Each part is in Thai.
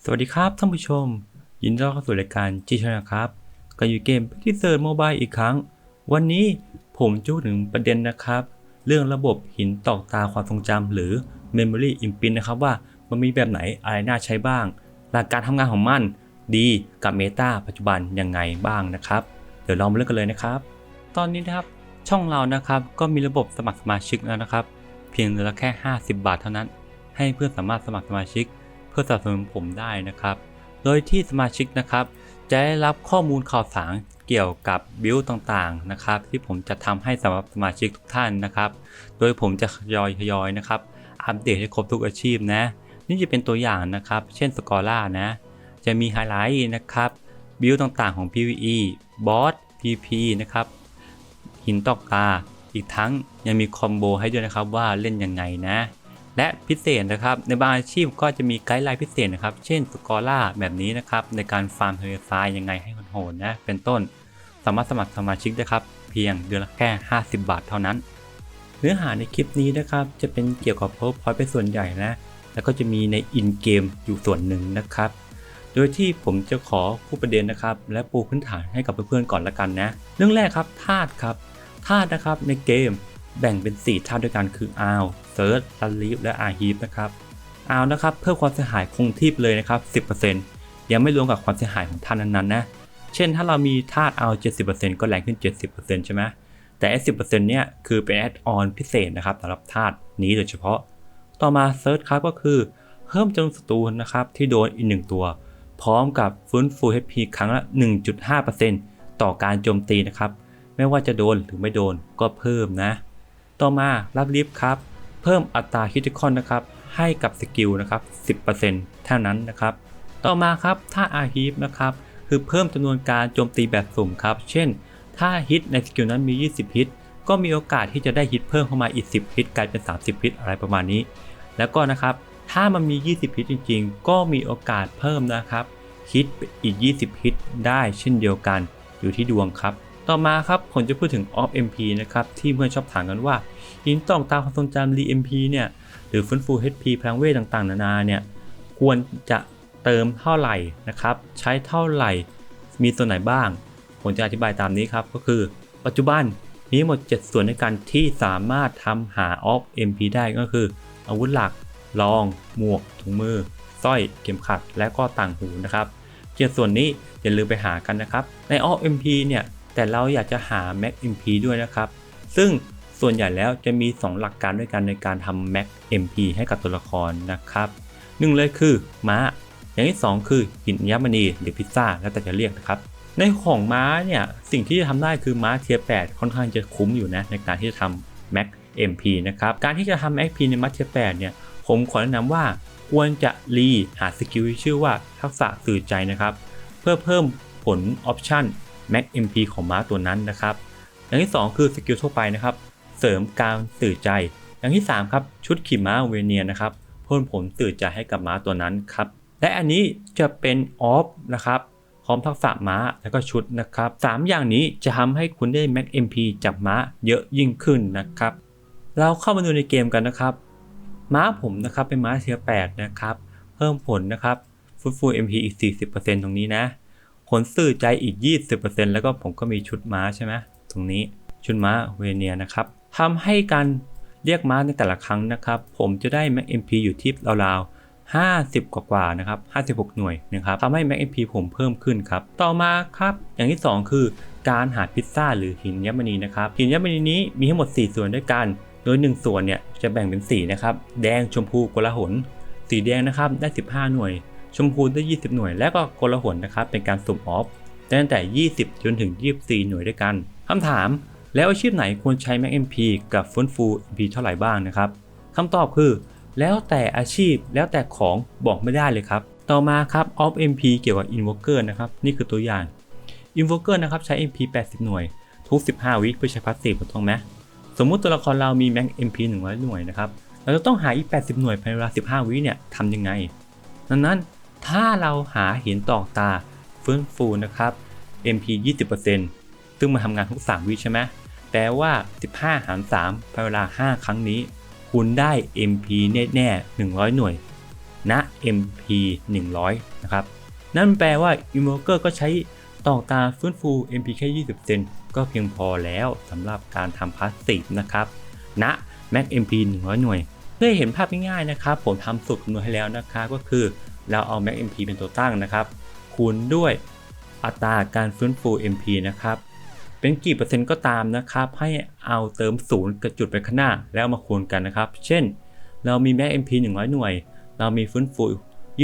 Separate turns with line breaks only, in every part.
สวัสดีครับท่านผู้ชมยินดีต้อนรับเข้าสู่รายการจีชนะครับก็อยู่เกมที่เซิร์ชโมบายอีกครั้งวันนี้ผมจะพูดถึงประเด็นนะครับเรื่องระบบหินตอกตาความทรงจำหรือ Memory Imprint นะครับว่ามันมีแบบไหนอะไรน่าใช้บ้างหลักการทำงานของมันดีกับเมตาปัจจุบันยังไงบ้างนะครับเดี๋ยวเรามาเริ่มกันเลยนะครับตอนนี้นะครับช่องเรานะครับก็มีระบบสมัครสมาชิกแล้วนะครับเพียงเดือนละแค่50 บาทเท่านั้นให้เพื่อนสามารถสมัครสมาชิกเพื่อสนับสนุนผมได้นะครับโดยที่สมาชิกนะครับจะได้รับข้อมูลข่าวสารเกี่ยวกับบิลต่างๆนะครับที่ผมจะทำให้สำหรับสมาชิกทุกท่านนะครับโดยผมจะทยอยนะครับอัปเดตให้ครบทุกอาชีพนะนี่จะเป็นตัวอย่างนะครับเช่นสกอร่านะจะมีไฮไลท์นะครับบิลต่างๆของ PVE บอส PP นะครับหินตอกตาอีกทั้งยังมีคอมโบให้ด้วยนะครับว่าเล่นยังไงนะและพิเศษนะครับในบางอาชีพก็จะมีไกด์ไลน์พิเศษนะครับเช่นสกอร่าแบบนี้นะครับในการฟาร์มทะเลทรายยังไงให้โหดนะเป็นต้นสามารถสมัครสมาชิกได้ครับเพียงเดือนละแค่50 บาทเท่านั้นเนื้อหาในคลิปนี้นะครับจะเป็นเกี่ยวกับ PowerPoint เป็นส่วนใหญ่นะแล้วก็จะมีในอินเกมอยู่ส่วนหนึ่งนะครับโดยที่ผมจะขอพูดประเด็นนะครับและปูพื้นฐานให้กับเพื่อนๆก่อนละกันนะเรื่องแรกครับธาตุครับธาตุนะครับในเกมแบ่งเป็น4ธาตุด้วยกันคืออาวเซิร์ชลันลีฟและอาร์ฮีฟนะครับอาวนะครับเพิ่มความเสียหายคงที่ไปเลยนะครับ 10% ยังไม่รวมกับความเสียหายของธาตุนั้นๆนะเช่นถ้าเรามีธาตุอาว 70% ก็แรงขึ้น 70% ใช่ไหมแต่ 10% เนี่ยคือเป็นแอดออนพิเศษนะครับสำหรับธาตุนี้โดยเฉพาะต่อมาเซิร์ชครับก็คือเพิ่มจำนวนศัตรูนะครับที่โดนอีก1ตัวพร้อมกับฟื้นฟู HP ครั้งละ 1.5% ต่อการโจมตีนะครับไม่ว่าจะโดนหรือไม่โดนก็เพิ่มนะต่อมารับลิฟต์ครับเพิ่มอัตราคริติคอลนะครับให้กับสกิลนะครับ 10% เท่านั้นนะครับต่อมาครับถ้าอาร์ฮีฟนะครับคือเพิ่มจำนวนการโจมตีแบบสุ่มครับเช่นถ้าฮิตในสกิลนั้นมี20ฮิตก็มีโอกาสที่จะได้ฮิตเพิ่มเข้ามาอีก10ฮิตกลายเป็น30ฮิตอะไรประมาณนี้แล้วก็นะครับถ้ามันมี20ฮิตจริงๆก็มีโอกาสเพิ่มนะครับฮิตอีก20ฮิตได้เช่นเดียวกันอยู่ที่ดวงครับต่อมาครับผมจะพูดถึง Off MP นะครับที่เพื่อนชอบถามกันว่าหินตอกตาความทรงจำ ReMP เนี่ยหรือฟื้นฟู HP พลังเวทต่างๆนานาเนี่ยควรจะเติมเท่าไหร่นะครับใช้เท่าไหร่มีส่วนไหนบ้างผมจะอธิบายตามนี้ครับก็คือปัจจุบันมีหมด7ส่วนในการที่สามารถทำหา Off MP ได้ก็คืออาวุธหลักรองหมวกถุงมือสร้อยเข็มขัดและก็ต่างหูนะครับ7ส่วนนี้อย่าลืมไปหากันนะครับใน Off MP เนี่ยแต่เราอยากจะหา Max MP ด้วยนะครับซึ่งส่วนใหญ่แล้วจะมี2หลักการด้วยกันในการทำ Max MP ให้กับตัวละครนะครับหนึ่งเลยคือม้าอย่างที่2คือหินยัมณีหรือพิซซ่าแล้วแต่จะเรียกนะครับในของม้าเนี่ยสิ่งที่จะทำได้คือม้าเทียร์8ค่อนข้างจะคุ้มอยู่นะในการที่จะทำ Max MP นะครับการที่จะทำ Max MP ในม้าเทียร์8เนี่ยผมขอแนะนำว่าควรจะหาสกิลที่ชื่อว่าทักษะสื่อใจนะครับเพื่อเพิ่มผลออปชั่นMax MP ของม้าตัวนั้นนะครับอย่างที่2คือสกิลทั่วไปนะครับเสริมการสื่อใจอย่างที่3ครับชุดขี่ม้าเวเนียนะครับเพิ่มผลสื่อใจให้กับม้าตัวนั้นครับและอันนี้จะเป็นออฟนะครับพร้อมทักษะม้าแล้วก็ชุดนะครับ3อย่างนี้จะทำให้คุณได้ Max MP จากม้าเยอะยิ่งขึ้นนะครับเราเข้ามาดูในเกมกันนะครับม้าผมนะครับเป็นม้าเทียร์8นะครับเพิ่มผลนะครับฟื้นฟู MP อีก 40% ตรงนี้นะผลสื่อใจอีก 20% แล้วก็ผมก็มีชุดม้าใช่ไหมตรงนี้ชุดม้าเวเนียนะครับทำให้การเรียกม้าในแต่ละครั้งนะครับผมจะได้ Max MP อยู่ที่ราวๆ50กว่าๆนะครับ56หน่วยนะครับทำให้ Max MP ผมเพิ่มขึ้นครับต่อมาครับอย่างที่2คือการหาพิซซ่าหรือหินยัมณีนะครับหินยัมณีนี้มีทั้งหมด4ส่วนด้วยกันโดย1ส่วนเนี่ยจะแบ่งเป็นสีนะครับแดงชมพูโกลาหลสีแดงนะครับได้15หน่วยชมพูได้20หน่วยและก็โกลาหลนะครับเป็นการสุ่มออฟตั้งแต่20จนถึง24หน่วยด้วยกันคำถามแล้วอาชีพไหนควรใช้ Max MP กับฟื้นฟู MP เท่าไหร่บ้างนะครับคำตอบคือแล้วแต่อาชีพแล้วแต่ของบอกไม่ได้เลยครับต่อมาครับ Off MP เกี่ยวกับ Invoker นะครับนี่คือตัวอย่าง Invoker นะครับใช้ MP 80หน่วยทุก15วิเพื่อใช้พาสซีฟถูกต้องไหมสมมุติตัวละครเรามี Max MP 100หน่วยนะครับเราจะต้องหาอีก80หน่วยภายในเวลา15วิเนี่ยทำยังไงดังนั้นถ้าเราหาหินตอกตาฟื้นฟูนะครับ MP 20% ซึ่งมาทำงานทุก3วิใช่ไหมแปลว่า15หาร3ภายในเวลา5ครั้งนี้คุณได้ MP แน่ๆ100หน่วยณ MP 100นะครับนั่นแปลว่า Invoker ก็ใช้ต่อตาฟื้นฟู MP แค่20 เซนก็เพียงพอแล้วสำหรับการทำพาสซีฟนะครับณ Max MP 100 หน่วยเพื่อเห็นภาพง่ายๆนะครับผมทำสูตรคำนวณให้แล้วนะครับก็คือเราเอา Max MP เป็นตัวตั้งนะครับคูณด้วยอัตราการฟื้นฟู MP นะครับเป็นกี่เปอร์เซ็นต์ก็ตามนะครับให้เอาเติม0กับจุดไปข้างหน้าแล้วมาคูณกันนะครับเช่นเรามี Max MP 100 หน่วยเรามีฟื้นฟู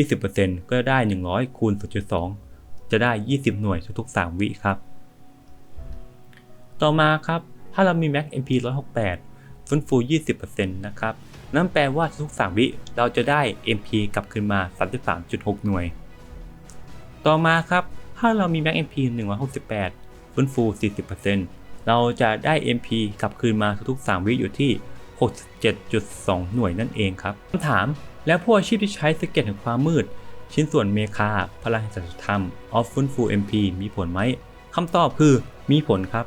20% ก็ได้100คูณ 0.2 จะได้20 หน่วยทุกๆ3 วิครับต่อมาครับถ้าเรามี Max MP 168ฟื้นฟู 20% นะครับนั่นแปลว่าทุก3 วิเราจะได้ MP กลับคืนมา 33.6 หน่วยต่อมาครับถ้าเรามี Max MP 168ฟื้นฟู 40% เราจะได้ MP กลับคืนมาทุกๆ3 วิอยู่ที่ 67.2 หน่วยนั่นเองครับคำถามแล้วผู้อาชีพที่ใช้สเก็ตแห่งความมืดชิ้นส่วนเมคาพลังแห่งสัจธรรมออฟฟื้นฟู MP มีผลไหมคำตอบคือมีผลครับ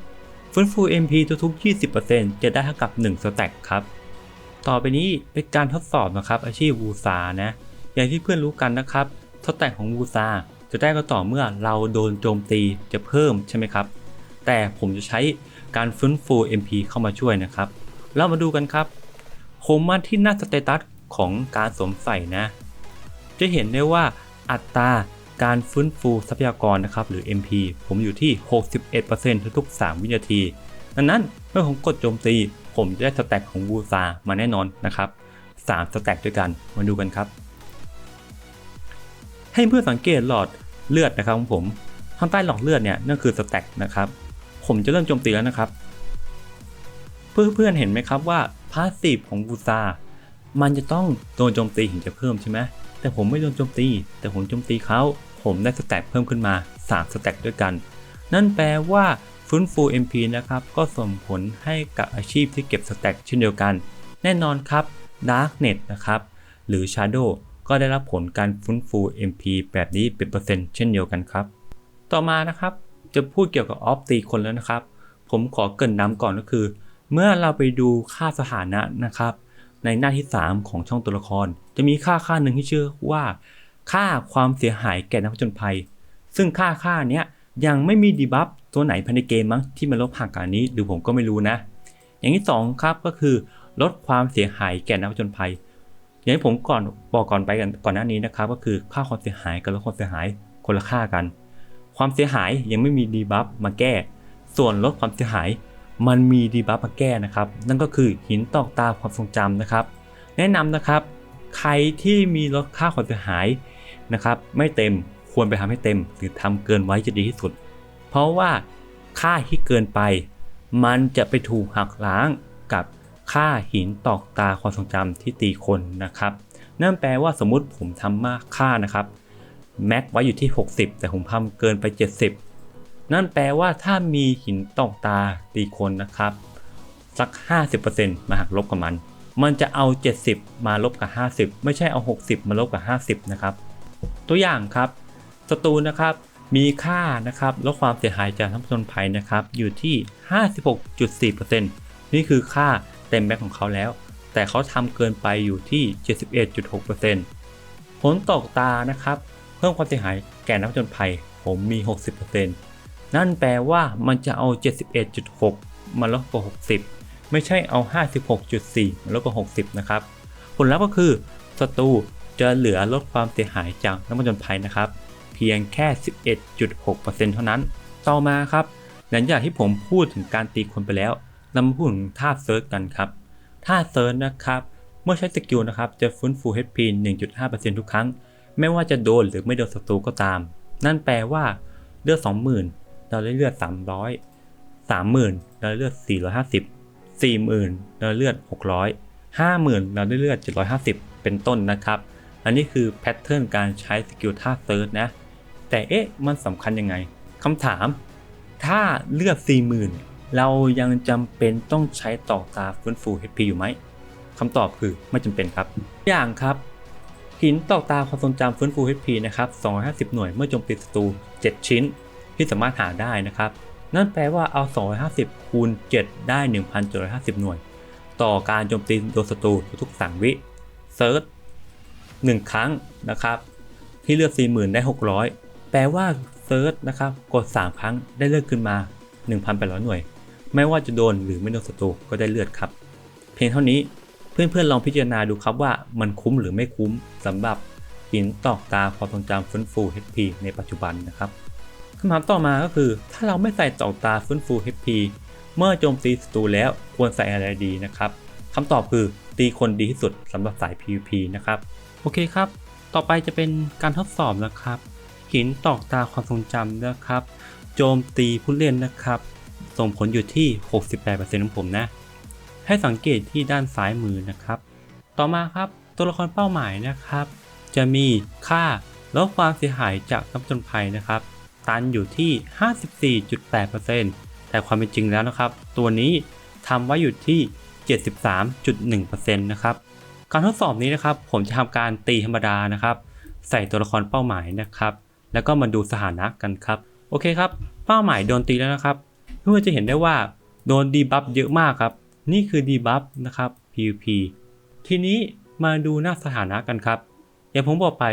ฟื้นฟู MP ทุกๆ 20% จะได้เท่ากับ1สแต็กครับต่อไปนี้เป็นการทดสอบนะครับอาชีพวูซานะอย่างที่เพื่อนรู้กันนะครับสแต็กของวูซาจะได้ก็ต่อเมื่อเราโดนโจมตีจะเพิ่มใช่ไหมครับแต่ผมจะใช้การฟื้นฟู MP เข้ามาช่วยนะครับเรามาดูกันครับผมมาที่หน้าสเตตัสของการสวมใส่นะจะเห็นได้ว่าอัตราการฟื้นฟูทรัพยากรนะครับหรือ MP ผมอยู่ที่ 61% ทุกๆ3 วินาทีดังนั้นเมื่อผมกดโจมตีผมจะได้สแต็กของวูซามาแน่นอนนะครับ3สแต็กด้วยกันมาดูกันครับให้เพื่อสังเกตหลอดเลือดนะครับของผมข้างใต้หลอดเลือดเนี่ยนั่นคือสแต็กนะครับผมจะเริ่มโจมตีแล้วนะครับเพื่อนๆเห็นไหมครับว่าพาสซีฟของวูซามันจะต้องโดนโจมตีถึงจะเพิ่มใช่ไหมแต่ผมไม่โดนโจมตีแต่ผมโจมตีเขาผมได้สแต็กเพิ่มขึ้นมา3สแต็กด้วยกันนั่นแปลว่าฟื้นฟู MP นะครับก็ส่งผลให้กับอาชีพที่เก็บสแต็กเช่นเดียวกันแน่นอนครับ Darknet นะครับหรือ Shadow ก็ได้รับผลการฟื้นฟู MP แบบนี้เป็นเปอร์เซ็นต์เช่นเดียวกันครับต่อมานะครับจะพูดเกี่ยวกับออฟตีคนแล้วนะครับผมขอเกริ่นนำก่อนก็คือเมื่อเราไปดูค่าสถานะนะครับในหน้าที่3ของช่องตัวละครจะมีค่าหนึ่งที่ชื่อว่าค่าความเสียหายแก่นักผจญภัยซึ่งค่านี้ยังไม่มีดีบัฟตัวไหนภายในเกมมั้งที่มันลดห่างกันนี้หรือผมก็ไม่รู้นะอย่างที่2ครับก็คือลดความเสียหายแก่นักผจญภัยอย่างที่ผมบอกก่อนหน้านี้นะครับก็คือค่าความเสียหายกับลดความเสียหายคนละค่ากันความเสียหายยังไม่มีดีบัฟมาแก้ส่วนลดความเสียหายมันมีดีบัฟมาแก้นะครับนั่นก็คือหินตอกตาความทรงจำนะครับแนะนำนะครับใครที่มีลดค่าความเสียหายนะครับไม่เต็มควรไปทำให้เต็มหรือทำเกินไว้จะดีที่สุดเพราะว่าค่าที่เกินไปมันจะไปถูกหักล้างกับค่าหินตอกตาความทรงจำที่ตีคนนะครับนั่นแปลว่าสมมุติผมทำมากค่านะครับแม็กไว้อยู่ที่60แต่ผมทำเกินไป70นั่นแปลว่าถ้ามีหินตอกตาตีคนนะครับสัก 50% มาหักลบกับมันจะเอา70มาลบกับ50ไม่ใช่เอา60มาลบกับ50นะครับตัวอย่างครับศัตรูนะครับมีค่านะครับลดความเสียหายจากนักผจญภัยนะครับอยู่ที่ 56.4% นี่คือค่าเต็มแม็กของเขาแล้วแต่เขาทำเกินไปอยู่ที่ 71.6% ผลตอกตานะครับเพิ่มความเสียหายแก่นักผจญภัยผมมี 60% นั่นแปลว่ามันจะเอา 71.6 มาลบกับ60ไม่ใช่เอา 56.4 มาลบกับ60นะครับผลลัพธ์ก็คือศัตรูจะเหลือลดความเสียหายจากนักผจญภัยนะครับเพียงแค่ 11.6% เท่านั้นต่อมาครับหลังจากที่ผมพูดถึงการตีคนไปแล้วเรามาพูดถึงท่าเซิร์ชกันครับท่าเซิร์ชนะครับเมื่อใช้สกิลนะครับจะฟื้นฟู HP 1.5% ทุกครั้งไม่ว่าจะโดนหรือไม่โดนศัตรูก็ตามนั่นแปลว่าเลือด 20,000 เราได้เลือด 300 30,000 เราได้เลือด 450 40,000 เราได้เลือด 600 50,000 เราได้เลือด 750 เป็นต้นนะครับอันนี้คือแพทเทิร์นการใช้สกิลท่าเซิร์ชนะแต่มันสำคัญยังไงคำถามถ้าเลือด 40,000 เรายังจำเป็นต้องใช้ตอกตาฟื้นฟู HP อยู่ไหมคำตอบคือไม่จำเป็นครับอย่างครับหินตอกตาความทรงจำฟื้นฟู HP นะครับ250 หน่วยเมื่อโจมตีศัตรู7 ชิ้นที่สามารถหาได้นะครับนั่นแปลว่าเอา250คูณ7ได้ 1,750 หน่วยต่อการโจมตีโดนศัตรูทุกๆ3 วิเซิร์ช 1 ครั้งนะครับที่เลือด 40,000 ได้ 600แปลว่าเซิร์ชนะครับกด3 ครั้งได้เลือดขึ้นมา 1,800 หน่วยไม่ว่าจะโดนหรือไม่โดนศัตรูก็ได้เลือดครับเพียงเท่านี้เพื่อนๆลองพิจารณาดูครับว่ามันคุ้มหรือไม่คุ้มสำหรับหินตอกตาความทรงจำฟื้นฟู HP ในปัจจุบันนะครับคำถามต่อมาก็คือถ้าเราไม่ใส่ตอกตาฟื้นฟู HP เมื่อโจมตีศัตรูแล้วควรใส่อะไรดีนะครับคำตอบคือตีคนดีที่สุดสำหรับสาย PVP นะครับโอเคครับต่อไปจะเป็นการทดสอบนะครับหินตอกตาความทรงจำนะครับโจมตีผู้เล่นนะครับส่งผลอยู่ที่ 68% ของผมนะให้สังเกตที่ด้านซ้ายมือนะครับต่อมาครับตัวละครเป้าหมายนะครับจะมีค่าลดความเสียหายจากน้ำจนภัยนะครับตันอยู่ที่ 54.8% แต่ความเป็นจริงแล้วนะครับตัวนี้ทำไว้อยู่ที่ 73.1% นะครับการทดสอบนี้นะครับผมจะทำการตีธรรมดานะครับใส่ตัวละครเป้าหมายนะครับแล้วก็มาดูสถานะกันครับโอเคครับเป้าหมายโดนตีแล้วนะครับเพื่อจะเห็นได้ว่าโดนดีบัฟเยอะมากครับนี่คือดีบัฟนะครับ PVP ทีนี้มาดูหน้าสถานะกันครับอย่างผมบอกไป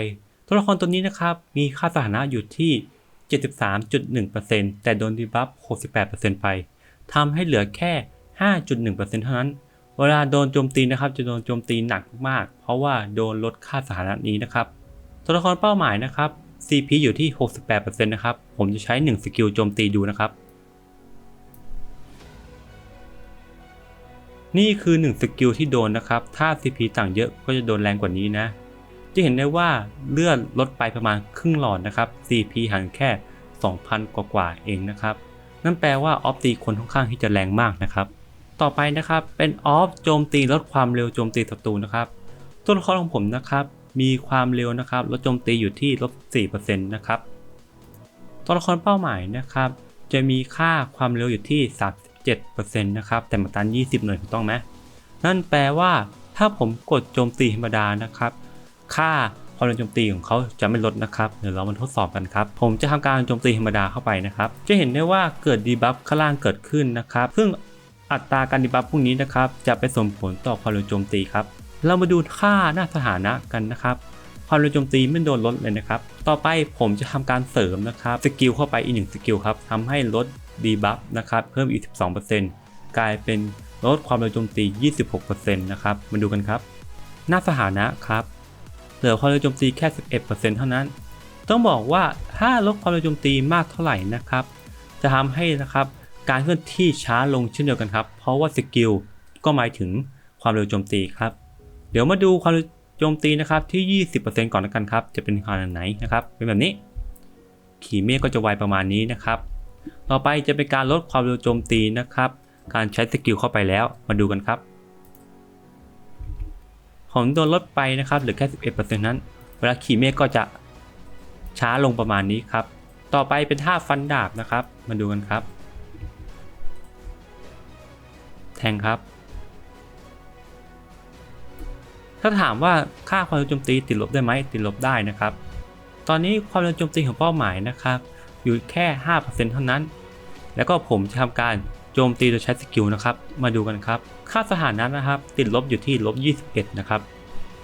ตัวละครตัวนี้นะครับมีค่าสถานะอยู่ที่ 73.1% แต่โดนดีบัฟ 68% ไปทำให้เหลือแค่ 5.1% เท่านั้นเวลาโดนโจมตีนะครับจะโดนโจมตีหนักมากเพราะว่าโดนลดค่าสถานะนี้นะครับตัวละครเป้าหมายนะครับ CP อยู่ที่ 68% นะครับผมจะใช้1สกิลโจมตีดูนะครับนี่คือ1สกิลที่โดนนะครับถ้า CP ต่างเยอะก็จะโดนแรงกว่านี้นะจะเห็นได้ว่าเลือดลดไปประมาณครึ่งหลอดนะครับ CP ห่างแค่ 2,000 กว่าเองนะครับนั่นแปลว่าออฟตีคนค่อนข้างที่จะแรงมากนะครับต่อไปนะครับเป็นออฟโจมตีลดความเร็วโจมตีศัตรูนะครับตัวละครของผมนะครับมีความเร็วนะครับลดโจมตีอยู่ที่ลบ 4% นะครับตัวละครเป้าหมายนะครับจะมีค่าความเร็วอยู่ที่ 37% นะครับแต่มาตัน20หน่วยถูกต้องไหมนั่นแปลว่าถ้าผมกดโจมตีธรรมดานะครับค่าความเร็วโจมตีของเขาจะไม่ลดนะครับเดี๋ยวเรามาทดสอบกันครับผมจะทำการโจมตีธรรมดาเข้าไปนะครับจะเห็นได้ว่าเกิดดีบัฟข้างล่างเกิดขึ้นนะครับซึ่งอัตราการดีบัฟพวกนี้นะครับจะไปส่งผลต่อความเร็วโจมตีครับเรามาดูค่าหน้าสถานะกันนะครับความเร็วโจมตีไม่โดนลดเลยนะครับต่อไปผมจะทำการเสริมนะครับสกิลเข้าไปอีก1สกิลครับทำให้ลดดีบัฟนะครับเพิ่มอีก 12% กลายเป็นลดความเร็วโจมตี 26% นะครับมาดูกันครับหน้าสถานะครับเหลือความเร็วโจมตีแค่ 11% เท่านั้นต้องบอกว่าถ้าลดความเร็วโจมตีมากเท่าไหร่นะครับจะทำให้นะครับการเคลื่อนที่ช้าลงเช่นเดียวกันครับเพราะว่าสกิลก็หมายถึงความเร็วโจมตีครับเดี๋ยวมาดูความเร็วโจมตีนะครับที่ 20% ก่อนกันครับจะเป็นขนาดไหนนะครับเป็นแบบนี้ขี่เมฆก็จะไวประมาณนี้นะครับต่อไปจะเป็นการลดความเร็วโจมตีนะครับการใช้สกิลเข้าไปแล้วมาดูกันครับผมโดนลดไปนะครับเหลือแค่ 11% นั้นเวลาขี่เมฆก็จะช้าลงประมาณนี้ครับต่อไปเป็นท่าฟันดาบนะครับมาดูกันครับแทงครับถ้าถามว่าค่าความเร็วโจมตีติดลบได้ไหมติดลบได้นะครับตอนนี้ความเร็วโจมตีของเป้าหมายนะครับอยู่แค่ 5% เท่านั้นแล้วก็ผมจะทำการโจมตีโดยใช้สกิลนะครับมาดูกันครับค่าสถานะนะครับติดลบอยู่ที่ลบ 21 นะครับ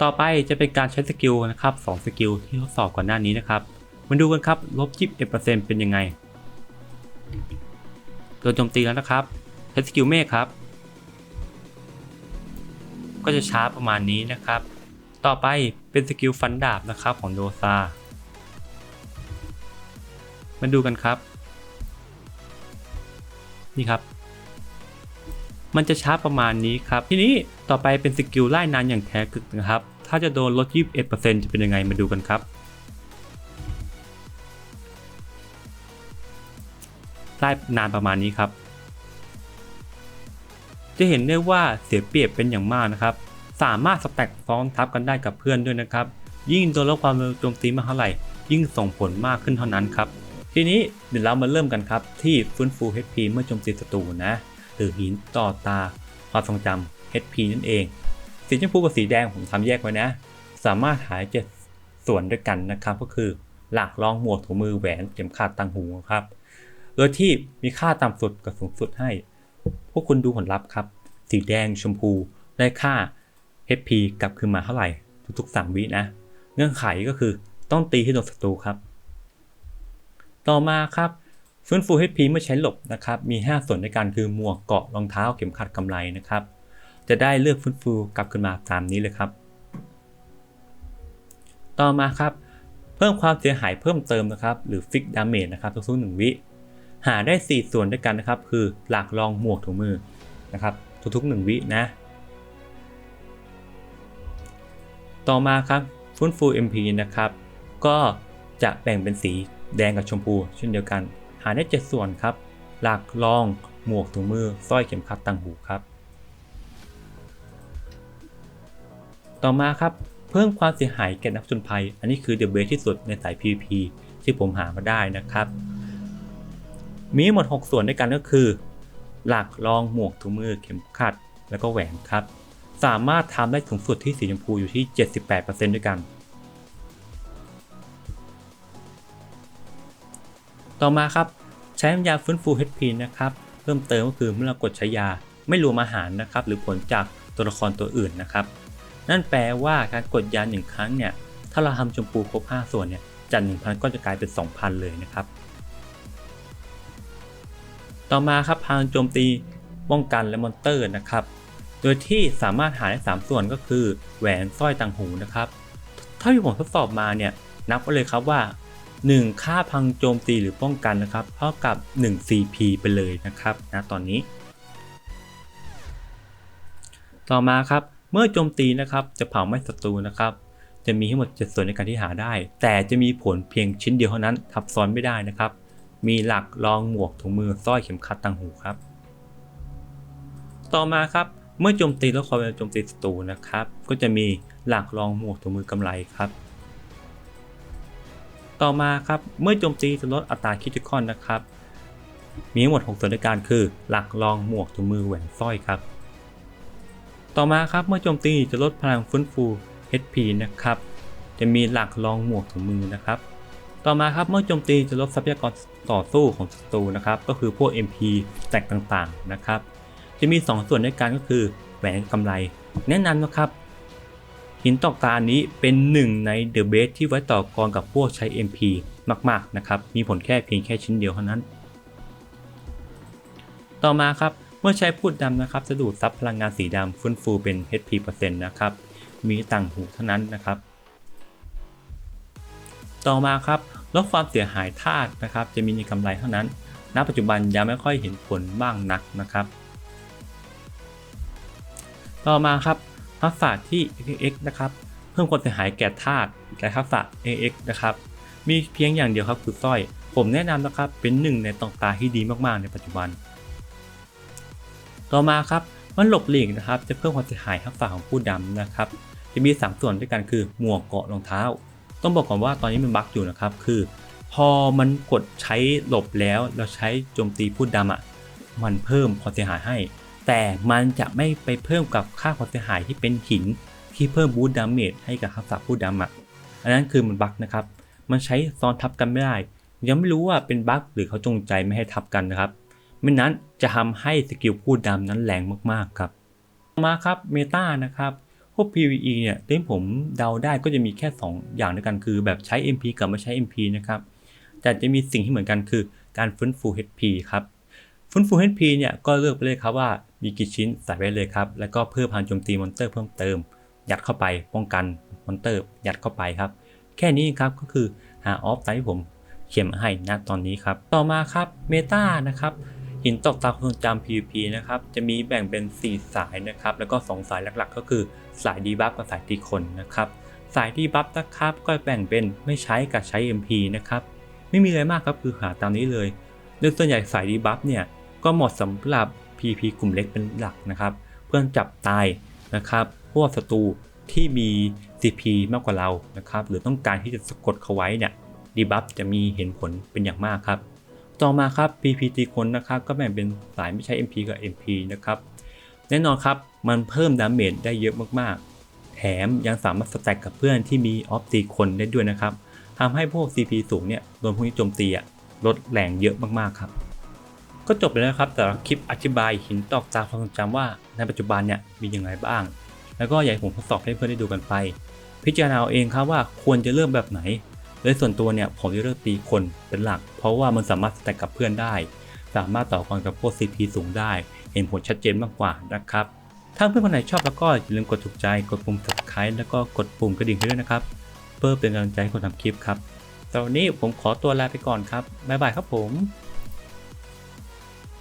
ต่อไปจะเป็นการใช้สกิลนะครับ2สกิลที่ทดสอบก่อนหน้านี้นะครับมาดูกันครับลบ 21% เป็นยังไงโดนโจมตีแล้วนะครับใช้สกิลเมฆครับก็จะช้าประมาณนี้นะครับต่อไปเป็นสกิลฟันดาบนะครับของโดซามาดูกันครับนี่ครับมันจะช้าประมาณนี้ครับทีนี้ต่อไปเป็นสกิลไล่นานอย่างแท้กึกนะครับถ้าจะโดนลด 21% จะเป็นยังไงมาดูกันครับไล่นานประมาณนี้ครับจะเห็นได้ว่าเสียเปรียบเป็นอย่างมากนะครับสามารถสแต็กซ้อนทับกันได้กับเพื่อนด้วยนะครับยิ่งโดนลดความเร็วโจมตีมากเท่าไหร่ยิ่งส่งผลมากขึ้นเท่านั้นครับทีนี้เดี๋ยวเรามาเริ่มกันครับที่ฟื้นฟู HP เมื่อโจมตีศัตรูนะหรือหินต่อตาความทรงจำ HP นั่นเองสีชมพูกับสีแดงผมทำแยกไว้นะสามารถหา7ส่วนด้วยกันนะครับก็คือหลักรองหมวกถุงมือแหวนเข็มขัดต่างหูครับโดยที่มีค่าต่ำสุดกับสูงสุดให้พวกคุณดูผลลัพธ์ครับสีแดงชมพูได้ค่า HP กลับคืนมาเท่าไหร่ทุกๆ3 วินะ เงื่อนไขก็คือต้องตีให้โดนศัตรูครับต่อมาครับฟื้นฟู HP เมื่อใช้หลบนะครับมี5ส่วนในการคือหมวกเกราะรองเท้าเข็มขัดกำไลนะครับจะได้เลือกฟื้นฟูกลับขึ้นมาตามนี้เลยครับต่อมาครับเพิ่มความเสียหายเพิ่มเติมนะครับหรือ Fix Damage นะครับทุกๆ1 วิหาได้4ส่วนด้วยกันนะครับคือหลากรองหมวกถุงมือนะครับทุกๆ1 วินะต่อมาครับฟื้นฟู MP นะครับก็จะแบ่งเป็นสีแดงกับชมพูเช่นเดียวกันหาได้7ส่วนครับหลากรองหมวกถุงมือสร้อยเข็มขัดต่างหูครับต่อมาครับเพิ่มความเสียหายแก่นักผจญภัยอันนี้คือเดอะเบสที่สุดในสาย PVP ที่ผมหามาได้นะครับมีหมด6ส่วนด้วยกันก็คือหลากรองหมวกถุงมือเข็มขัดแล้วก็แหวนครับสามารถทำได้สูงสุดที่สีชมพูอยู่ที่ 78% ด้วยกันต่อมาครับใช้น้ำยาฟื้นฟู HP นะครับเพิ่มเติมก็คือเมื่อเรากดใช้ยาไม่รวมอาหารนะครับหรือผลจากตัวละครตัวอื่นนะครับนั่นแปลว่าการกดยา1 ครั้งเนี่ยถ้าเราทำชมพูครบ5ส่วนเนี่ยจาก 1,000 ก็จะกลายเป็น 2,000 เลยนะครับต่อมาครับพลังโจมตีป้องกันและมอนเตอร์นะครับโดยที่สามารถหาได้3ส่วนก็คือแหวนสร้อยต่างหูนะครับถ้าที่ผมทดสอบมาเนี่ยนับไว้เลยครับว่า1ค่าพลังโจมตีหรือป้องกันนะครับเท่ากับ1 CP ไปเลยนะครับนะตอนนี้ต่อมาครับเมื่อโจมตีนะครับจะเผาไหม้ศัตรูนะครับจะมีทั้งหมด7ส่วนในการที่หาได้แต่จะมีผลเพียงชิ้นเดียวเท่านั้นทับซ้อนไม่ได้นะครับมีหลักรองหมวกถุงมือสร้อยเข็มขัดต่างหูครับต่อมาครับเมื่อโจมตีแล้วความเร็วโจมตีศัตรูนะครับก็จะมีหลักรองหมวกถุงมือกำไลครับต่อมาครับเมื่อโจมตีจะลดอัตราคริติคอลนะครับมีทั้งหมด6ส่วนในการคือหลักรองหมวกถุงมือแหวนสร้อยครับต่อมาครับเมื่อโจมตีจะลดพลังฟื้นฟู HP นะครับจะมีหลักรองหมวกถุงมือนะครับต่อมาครับเมื่อโจมตีจะลดทรัพยากรต่อสู้ของศัตรูนะครับก็คือพวก MP แตกต่างๆนะครับจะมี2ส่วนในการก็คือแหวนกำไลแนะนำนะครับหินตอกตาอันนี้เป็นหนึ่งในเดอะเบสที่ไว้ต่อกรกับพวกใช้ MP มากๆนะครับมีผลเพียงแค่ชิ้นเดียวเท่านั้นต่อมาครับเมื่อใช้พูดดำนะครับจะดูดซับพลังงานสีดำฟื้นฟูเป็น HP นะครับมีต่างหูเท่านั้นนะครับต่อมาครับลดความเสียหายธาตุนะครับจะมีในกำไรเท่านั้นณปัจจุบันยังไม่ค่อยเห็นผลบ้างนักนะครับต่อมาครับทักษะที่ XX นะครับเพิ่มความเสียหายแก่ธาตุแก่ทักษะ AX นะครับมีเพียงอย่างเดียวครับคือสร้อยผมแนะนำนะครับเป็นหนึ่งในตองตาที่ดีมากๆในปัจจุบันต่อมาครับมันหลบหลีกนะครับจะเพิ่มความเสียหายทักษะของผู้ดำนะครับจะมี3ส่วนด้วยกันคือหมวกเกราะรองเท้าต้องบอกก่อนว่าตอนนี้มันบั๊กอยู่นะครับคือพอมันกดใช้หลบแล้วเราใช้โจมตีผู้ดำมันเพิ่มความเสียหายให้แต่มันจะไม่ไปเพิ่มกับค่าความเสียหายที่เป็นหินที่เพิ่มบูสต์ดาเมจให้กับทักษะผู้ดำอันนั้นคือมันบั๊กนะครับมันใช้ซ้อนทับกันไม่ได้ยังไม่รู้ว่าเป็นบั๊กหรือเขาจงใจไม่ให้ทับกันนะครับไม่นั้นจะทำให้สกิลผู้ดำนั้นแรงมากๆครับต่อมาครับเมตานะครับพวก PVE เนี่ยที่ผมเดาได้ก็จะมีแค่2อย่างด้วยกันคือแบบใช้ MP กับไม่ใช้ MP นะครับแต่จะมีสิ่งที่เหมือนกันคือการฟื้นฟู HP ครับฟื้นฟู HP เนี่ยก็เลือกไปเลยครับว่ามีกี่ชิ้นใส่ไว้เลยครับแล้วก็เพิ่มพลังโจมตีมอนเตอร์เพิ่มเติมยัดเข้าไปป้องกันมอนเตอร์ยัดเข้าไปครับแค่นี้ครับก็คือหาออฟไซด์ที่ผมเขียนให้ณตอนนี้ครับต่อมาครับเมตานะครับหินตกตาความทรงจำ PVP นะครับจะมีแบ่งเป็น4สายนะครับแล้วก็2สายหลักๆก็คือสายดีบัฟกับสายตีคนนะครับสายดีบัฟนะครับก็แบ่งเป็นไม่ใช้กับใช้ MP นะครับไม่มีอะไรมากครับคือหาตามนี้เลยโดยส่วนใหญ่สายดีบัฟเนี่ยก็เหมาะสำหรับ PVP กลุ่มเล็กเป็นหลักนะครับเพื่อจับตายนะครับพวกศัตรูที่มี CP มากกว่าเรานะครับหรือต้องการที่จะสะกดเขาไว้เนี่ยดีบัฟจะมีเห็นผลเป็นอย่างมากครับต่อมาครับ PP ตีคนนะครับก็แบ่งเป็นสายไม่ใช้ MP กับ MP นะครับแน่นอนครับมันเพิ่มดาเมจได้เยอะมากๆแถมยังสามารถสแต็กกับเพื่อนที่มีออฟตีคนได้ด้วยนะครับทำให้พวก CP สูงเนี่ยโดนพวกนี้โจมตีลดแรงเยอะมากๆครับก็จบไปแล้วครับแต่ละคลิปอธิบายหินตอกตาความทรงจำว่าในปัจจุบันเนี่ยมีอย่างไรบ้างแล้วก็อยากให้ผมทดสอบให้เพื่อนได้ดูกันไป พิจารณาเอาเองครับว่าควรจะเริ่มแบบไหนโดยส่วนตัวเนี่ยผมจะเลือกตีคนเป็นหลักเพราะว่ามันสามารถสแต็กกับเพื่อนได้สามารถต่อกรกับพวก CP สูงได้เห็นผลชัดเจนมากกว่านะครับถ้าเพื่อนคนไหนชอบแล้วก็อย่าลืมกดถูกใจกดปุ่ม subscribe แล้วก็กดปุ่มกระดิ่งให้ด้วยนะครับเพื่อเป็นกำลังใจให้คนทำคลิปครับตอนนี้ผมขอตัวลาไปก่อนครับบ๊ายบายครับผม